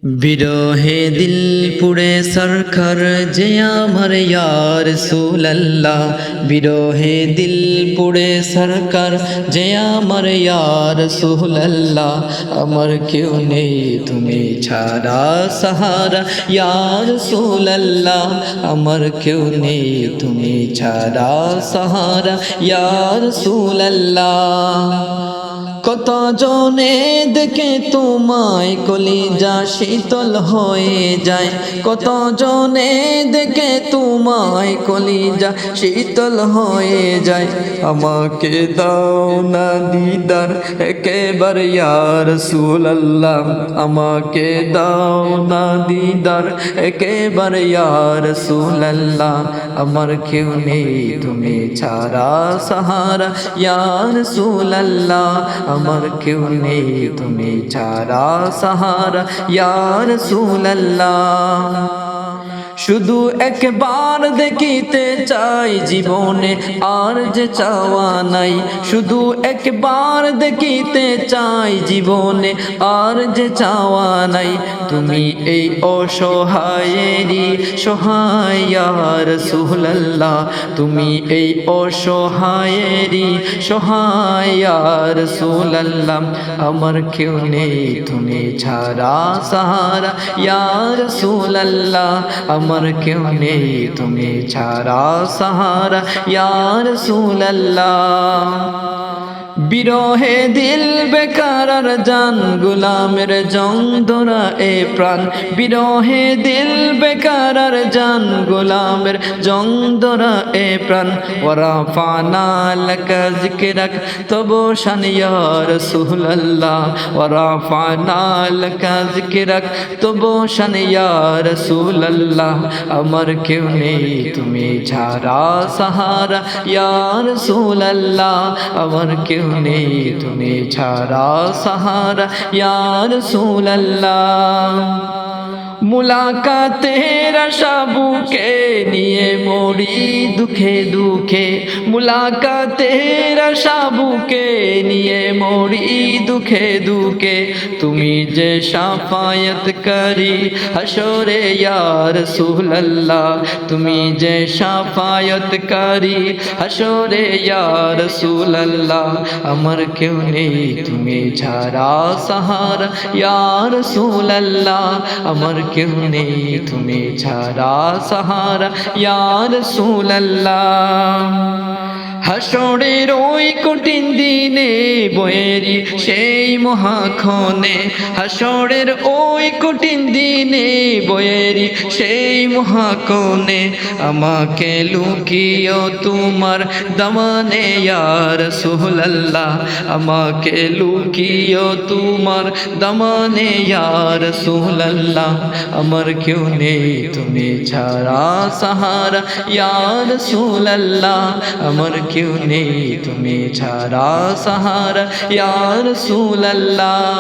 বিরহে দিল পুড়ে সরকার যে আমার ইয়া রাসূলুল্লাহ, বিরহে দিল পুড়ে সরকার যে আমার ইয়া রাসূলুল্লাহ। আমার কেউ নেই তুমি ছাড়া সাহারা ইয়া রাসূলুল্লাহ, আমার কেউ নেই তুমি ছাড়া সাহারা ইয়া রাসূলুল্লাহ। কত জনে দেখে তোমায় কলিজা শীতল হয়ে যায়, কত জনে দেখে তোমায় কলিজা শীতল হয়ে যায়। আমাকে দাও না দিদার একেবার ইয়া রাসূলুল্লাহ, আমাকে দাও না দিদার একেবার ইয়া রাসূলুল্লাহ। আমার কেউ নেই তুমি ছাড়া সাহারা ইয়া রাসূলুল্লাহ, আমার কেউ নেই তুমি ছাড়া সাহারা ইয়া রাসূলুল্লাহ। শুধু একবার দেখিতে চাই জীবনে আর যে চাওয়া নাই, শুধু একবার দেখিতে চাই জীবনে আর যে চাওয়া নাই। তুমি এই অসহায়েরই সহায় ইয়া রাসূলুল্লাহ, তুমি এই অসহায়েরই সহায় ইয়া রাসূলুল্লাহ। আমার কেউ নেই তুমি ছাড়া সাহারা ইয়া রাসূলুল্লাহ, আমার কেউ নেই তুমি ছাড়া সাহারা ইয়া রাসূলুল্লাহ। বিরহে দিল বেকার আর জান গোলামের জং ধরা এ প্রাণ, বিরহে দিল বেকার আর জান গোলামের জং ধরা এ প্রাণ। ওয়ারাফানা লাকা যিকরাক তবু শান ইয়া রাসূলুল্লাহ, ওয়ারাফানা লাকা যিকরাক তবু শান ইয়া রাসূলুল্লাহ। আমার কেউ নেই তুমি ছাড়া সাহারা ইয়া রাসূলুল্লাহ, আমার কেউ নেই তুমি ছাড়া সাহারা ইয়া রাসূলুল্লাহ। মুলাকাতের আশা বুকে নিয়ে মরি দুঃখে দুঃখে, মুলাকাতের আশা বুকে নিয়ে মরি দুঃখে দুঃখে। তুমি যে শাফায়াতকারী হাশরে ইয়া রাসূলুল্লাহ, তুমি যে শাফায়াতকারী হাশরে ইয়া রাসূলুল্লাহ। আমার কেউ নেই তুমি ছাড়া সাহারা ইয়া রাসূলুল্লাহ, আমার কেউ নেই তুমি ছাড়া সাহারা ইয়া রাসূলুল্লাহ। হাসরের ওই কঠিন দিনে বয়েরি সেই মহাক্ষণে, হাসরের ওই কঠিন দিনে বয়েরি সেই মহাক্ষণে। আমাকে লুকিও তোমার দামানে ইয়া রাসূলুল্লাহ, আমাকে লুকিও তোমার দামানে ইয়া রাসূলুল্লাহ। আমার কেউ নেই তুমি ছাড়া সাহারা ইয়া রাসূলুল্লাহ, আমার কেউ নেই তুমি ছাড়া সাহারা ইয়া রাসূলুল্লাহ।